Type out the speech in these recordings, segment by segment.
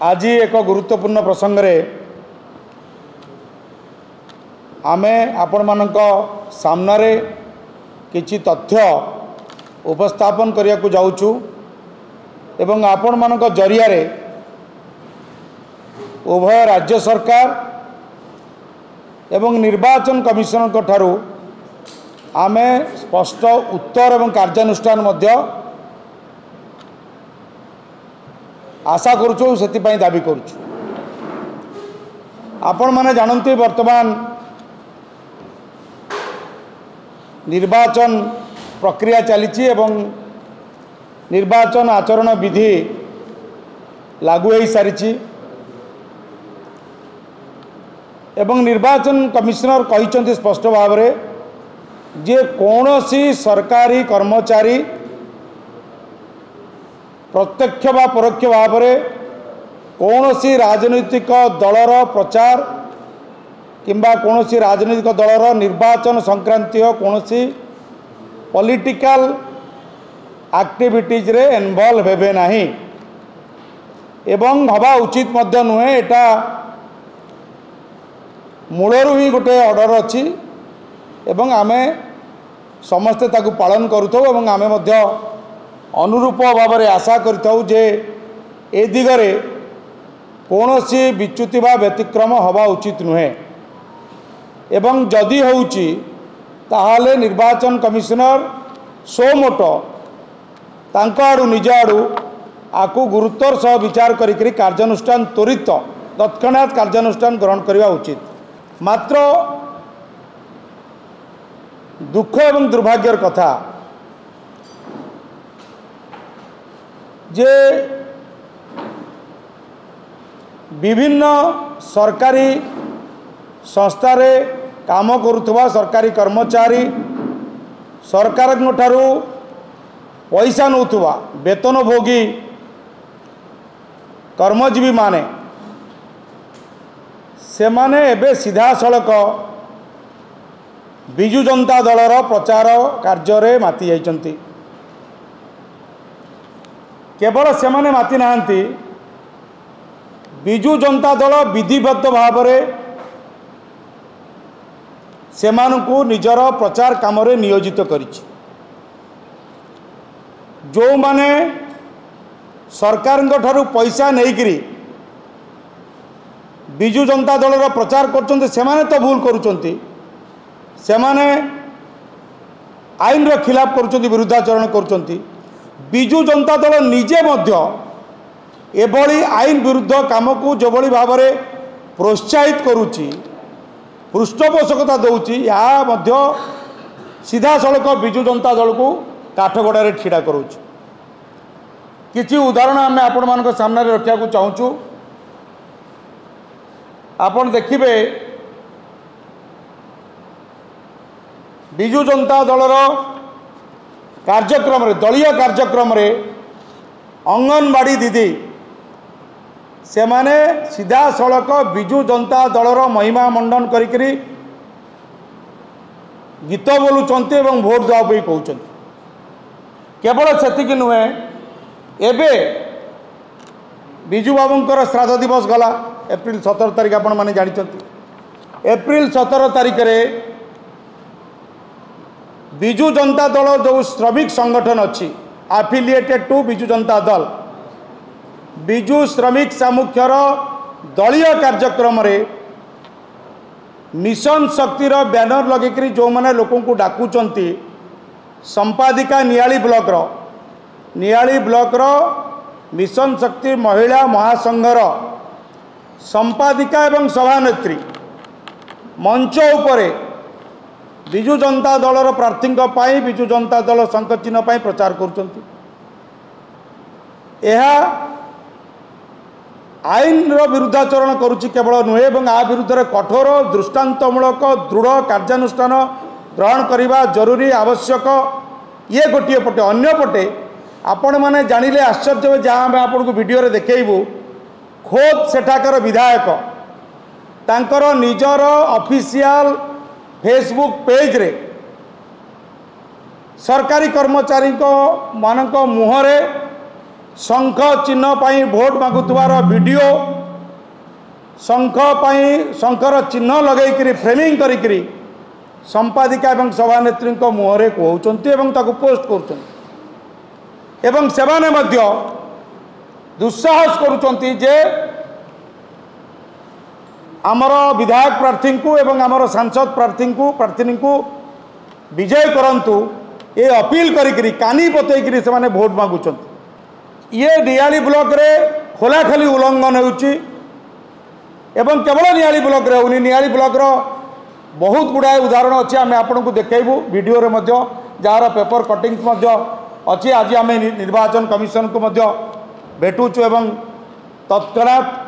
आज एक गुरुत्वपूर्ण प्रसंग रे आमे आपण मानक सामने किछि तथ्य उपस्थापन करिया को जाउछु एवं आपण मानक जरिया रे उभय राज्य सरकार एवं निर्वाचन कमिशन को ठारू आमे स्पष्ट उत्तर एवं कार्यानुष्ठान मध्य आशा करूछु सेति पई दाबी करूछु। आपण माने जानते वर्तमान निर्वाचन प्रक्रिया चली एवं निर्वाचन आचरण विधि लागू हो सारी एवं निर्वाचन कमिशनर कहिसंती स्पष्ट भाव में जे कौनसी सरकारी कर्मचारी प्रत्यक्ष बा परोक्ष भाव में कौनसी राजनैतिक दलर प्रचार किंबा कौनसी राजनैतिक दलर निर्वाचन संक्रांतीय कौनसी पॉलिटिकल एक्टिविटीज रे इन्वॉल्व हेबे नहीं एवं हवा उचित मध्य नुहे एटा मूलरू ही गोटे ऑर्डर अच्छी एवं आमे समस्ते ताकू पालन करूथौ एवं आमे मध्य अनुरूप भाव में आशा करिथौ जे ए दिगरे कौनसी विच्युति बा व्यतिक्रम हवा उचित नुहे एवं जदि होउची ताहाले निर्वाचन कमिशनर सो मोटो तांका आडू निज आडू आकु गुरुत्वर सह विचार करी कार्यानुष्ठान त्वरित तत्क्षणात कार्यानुष्ठान ग्रहण करवा उचित। मात्र दुख एवं दुर्भाग्यर कथा जे विभिन्न सरकारी संस्था रे काम करुवा सरकारी कर्मचारी सरकार ठारू पैसा नौथुवा वेतन भोगी कर्मजीवी माने से माने एबे सीधा सड़क बिजु जनता दलर प्रचार कार्य रे माति जाइचंती। केवल से माने माति नाहंती बिजु जनता दल विधिबद्ध भाव में सेमानकु निजर प्रचार काम रे नियोजित करिछि। जो माने सरकार ठारू पैसा नहीं बिजु जनता दलर प्रचार करछन्ते सेमाने तो भूल करुछन्ती सेमाने आईन रो खिलाफ करुछन्ती विरुद्धाचरण करुछन्ती। बिजु जनता दल निजे मध्य एभली आईन विरुद्ध काम को जो भाव में प्रोत्साहित करुच्ची पृष्ठपोषकता दौची या मध्य सीधा सड़क बिजु जनता दल को काठगड़ा रे ठिड़ा करुच्ची। किछि उदाहरण आम आपण मान सामने रखा चाहूँ। आपण देखिबे बिजु जनता दलर कार्यक्रम रे दलीय कार्यक्रम रे अंगनवाड़ी दीदी से माने सीधा सड़क बिजु जनता दलर महिमा मंडन करी गीत बोलुंट एवं भोट देवा कहते। केवल सेतिक नुहे एबे बिजु बाबूंकर श्राद्ध दिवस गला एप्रिल 17 तारिख आपण माने जानिछंती। एप्रिल 17 तारिख रे बिजु जनता दल जो श्रमिक संगठन अच्छी एफिलिएटेड टू बिजु जनता दल बिजु श्रमिक सामुख्यर दलीय कार्यक्रम रे मिशन शक्तिर बैनर लगे जो माने लोक को डाकुचंती संपादिका नियाली ब्लॉक रो मिशन शक्ति महिला महासंघर संपादिका एवं सभानेत्री मंच उपरे बिजु जनता दलर प्रार्थी बिजु जनता दल शंख चिन्ह प्रचार करुचंती। आईन रो विरुद्धाचरण करुच्ची केवल नुहे एवं आ विरुद्ध कठोर दृष्टांतमूलक दृढ़ कार्यानुष्ठान ग्रहण करने जरूरी आवश्यक ये गोटे पटे अन्य पटे आपण मैंने जानिले आश्चर्य जहाँ आम आपन को वीडियो रे देखैबू खोद सेठाकर विधायक तांकर निजर ऑफिशियल फेसबुक पेज रे सरकारी कर्मचारी मानक मुहरे शंख चिन्ह पाई भोट मागुवार वीडियो शंखर चिन्ह लगे फ्रेमिंग करी संपादिका एवं सभानेत्री मुहरे कहते पोस्ट कर दुस्साहस करुँचे जे आमर विधायक प्रार्थी को एवं आमर सांसद प्रार्थी को विजय करंतु ये अपील करी कानी बतई से माने भोट मागुंट ये नियाली ब्लॉक रे खोलाखोली उल्लंघन होउची एवं केवल नियाली ब्लॉक रे होनी नियाली ब्लॉक रो बहुत गुड़ाए उदाहरण अच्छी आम आपन को देखू वीडियो रे मध्य जार पेपर कटिंग्स मध्य अच्छी आज आम निर्वाचन कमिशन को मध्य भेटुचु एवं तत्क्षणात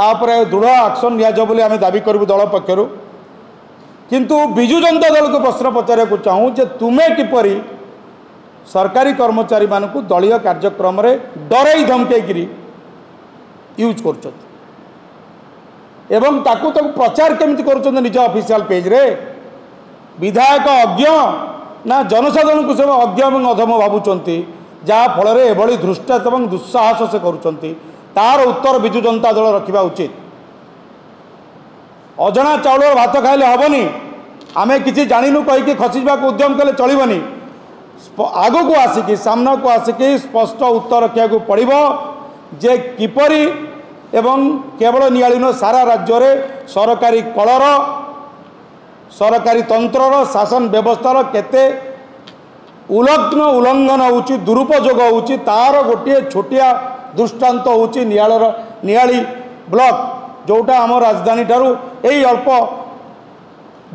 आप दृढ़ एक्शन नि आम दाबी करूँ दल पक्षर किंतु विजु जनता दल को प्रश्न पचारे को चाहूँ जे तुमे किपरि सरकारी कर्मचारी मानक दलीय कार्यक्रम रे डरई धमकई यूज कर एवं ताकू प्रचार केमिति कर निज ऑफिशियल पेज रे विधायक अज्ञ ना जनसाधारण को से अज्ञ और अधम भावुंट जहाँफल एभली धृष्टा एवं दुस्साहस से करुँच तार उत्तर विजु जनता दल रखा उचित अजणा चाउल भात खाइले हेनी आमे किसी जानिनु कहीकि खसीजा उद्यम कले चलबनी आग को आसिकी सामना को आसिकी स्पष्ट उत्तर रखा पड़ो जे किपरि एवं केवल नियालीन सारा राज्य रे सरकारी कलर सरकारी तंत्रर शासन व्यवस्थार केते उल्लंघन होउची दुरुपयोग होउची तार गोटे छोटिया दृष्टांत होउची नियाली ब्लॉक जोटा आम राजधानी ठारू यही अल्प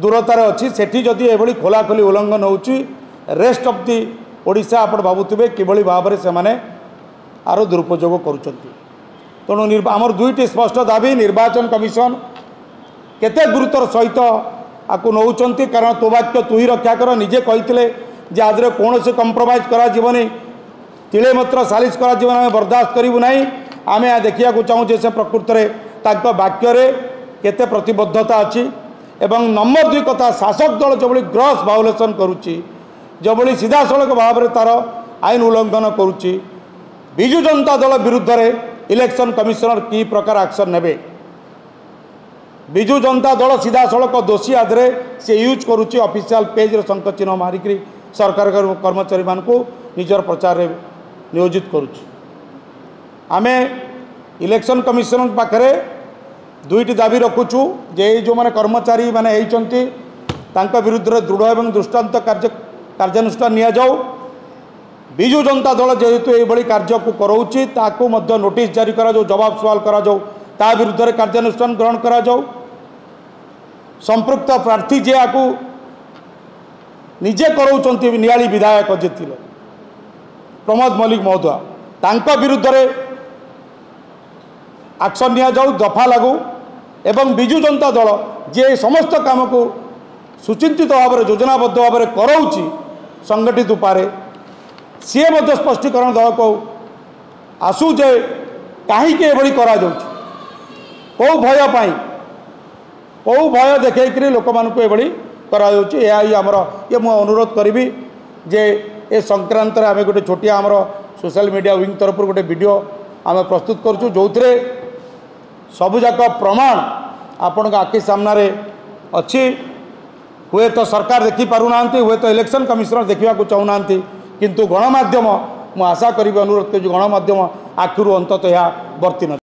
दूरतार अच्छी सेठी जदि एभली खोलाखोली उल्लंघन होउची रेस्ट ऑफ दी ओडिशा आपण भावुथिबे किभली भाव से माने आरो दुरुपयोग करुचंती तेणु आमर दुईटी स्पष्ट दाबी निर्वाचन कमिशन केते गुरुतर सहित आपको नौचंती कारण तो वाक्य तु ही रक्षा कर निजे कही जे आज कौन से कंप्रोमाइज करा जीवनी तिले मात्र सालिश करा जीवन आम बर्दाश्त करूँ ना आम देखा चाहूँ जे से प्रकृत में वाक्य केते प्रतिबद्धता अच्छी एवं नंबर दुई कथा शासक दल जो ग्रॉस भायोलेसन करुच्ची जो सीधा सड़क भाव में तार आईन उल्लंघन करुच्ची विजु जनता दल विरुद्ध में इलेक्शन कमिशनर की प्रकार एक्शन नेबे विजु जनता दल सीधा सड़क दोषी आधे से यूज करुच्ची ऑफिशियल पेज रे शंख चिन्ह मारिक सरकार कर्मचारी मान को निजर प्रचार रे नियोजित करुच्ची आमे इलेक्शन कमिशनर पाखरे दुईटी दाबी रखुचु जे जो माने कर्मचारी माने होइचंती तांका विरुद्ध दृढ़ एवं दृष्टांत कार्यानुष्ठान निया जाऊ विजु जनता दल जेहेतु ये कार्य को कराऊँची ताकू मध्य नोटिस जारी करा जाऊ जवाब सवाल करा जाऊ ता विरुद्ध में कार्यानुष्ठान ग्रहण करा जाऊ संपृक्त प्रार्थी जे आपको निजे कराऊँच नियाली विधायक जे थिले प्रमोद मल्लिक महोदय तांका विरुद्ध में एक्शन निया जाऊ दफा लागू एवं विजु जनता दल जे समस्त काम को सुचिंतित भाव में योजनाबद्ध भाव में कराऊँची संगठित उपाय सी स्पष्टीकरण दवा को आसू जे कहीं एभली करा कौ भय पाई कौ भय देखी लोक मान एभली करमर ये मुझे अनुरोध करी जे ए संक्रांत आम गोटे छोटिया आमर सोशल मीडिया विंग तरफ गोटे वीडियो आम प्रस्तुत करूँ जो सबुजाक प्रमाण आपण आखि सामने अच्छी हुए तो सरकार देखी पारुना हुए तो इलेक्शन कमिशनर देखा चाहूना किंतु गणमाध्यम मु आशा करी अनुरोध कर गणमाध्यम आखिर अंतत यह वर्ती न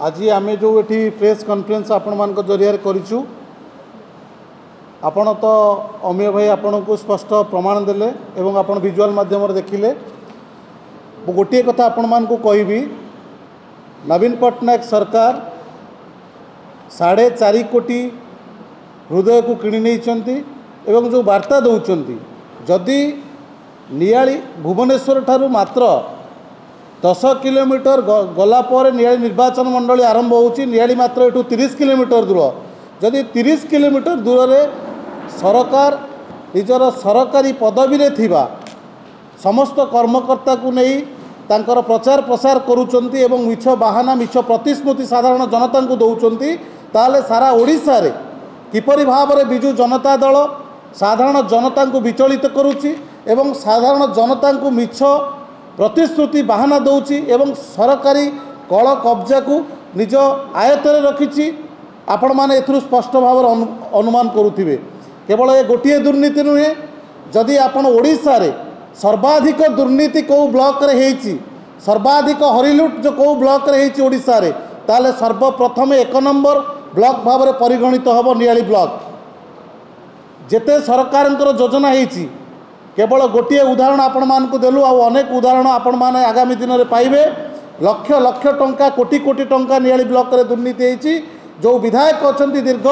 आज आम जो ये प्रेस कॉन्फ्रेंस आपण मान जरिया करूँ आपण तो अमीय भाई आपण को स्पष्ट प्रमाण देले एवं आपण विजुअल माध्यम देखिले गोटे कथा आपण मान को कहबी नवीन पट्टनायक सरकार 4.5 कोटी हृदय को किणी नहीं जो वार्ता दौरान जदि नियाली भुवनेश्वर ठारू मात्र 10 किलोमीटर गलापर नियाली निर्वाचन मंडली आरंभ होची नियाली मात्र एठू 30 किलोमीटर दूर जदि 30 किलोमीटर दूर रे सरकार निजर सरकारी पदवी रे थिबा समस्त कर्मकर्ता को नहीं तांकर प्रचार प्रसार करूचंती एवं मिछ बाहाना मिछ प्रतिश्रुति साधारण जनता को दौरान ताले सारा ओडिशा रे किपरि भाव रे बिजु जनता दल साधारण जनता को विचलित करुची एवं साधारण जनता को मिछ प्रतिश्रुति बाहाना दौची एवं सरकारी कल कब्जा को निज आयत्तर रखी आपण माने एथुरु स्पष्ट भाव अनुमान करुथिबे केवल ये गोटे दुर्नीति नुहे जदि आपण ओडिशा रे सर्वाधिक दुर्नीति को ब्लॉक रे हेची सर्वाधिक हरिलुट जो को ब्लॉक रे हेची ओडिशा रे ताले सर्वप्रथम 1 नंबर ब्लॉक भाव में परिगणित हम नियाली ब्लॉक जेते सरकार योजना हेची केवल गोटे उदाहरण आपण मान को देलु आ अनेक उदाहरण आपण माने आगामी दिन में पाइबे लक्ष लक्ष टंका कोटी कोटी टंका नियाली ब्लॉक रे दुर्नीति हेची जो विधायक अछंती दीर्घ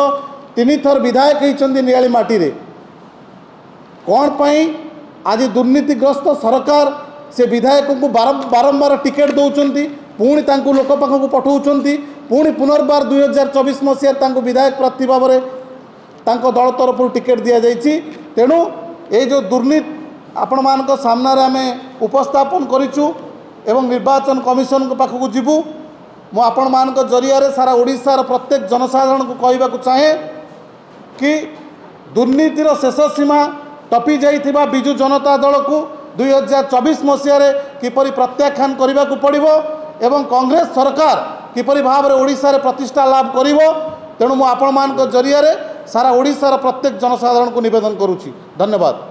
3 थर विधायक हेचंती नियाली माटी रे कौन पाई आज दुर्नीतिग्रस्त सरकार से विधायक को बारंबार टिकेट दौरान पुणी तांको लोक पाखक पठाउछंती पुणी पुनर्बार 2024 मसीह विधायक प्रार्थी भाव में दल तरफ टिकेट दि जाइए तेणु ये जो दुर्नीति आपण मान सामना आम उपस्थापन करूँ एवं निर्वाचन कमिशन पाखक जीवु मु आपण मान जरिया सारा ओडिशार प्रत्येक जनसाधारण को कहवा चाहे कि दुर्नीतिर शेष सीमा टपी जाइथिबा बिजु जनता दल को 2024 मसीह किपरि प्रत्याख्यान करने को पड़िबो एवं कांग्रेस सरकार किपरि भाव में ओडिशा रे प्रतिष्ठा लाभ करिवो तेणु मु आपण मान जरिया सारा ओडिशार प्रत्येक जनसाधारण को निवेदन करुछि। धन्यवाद।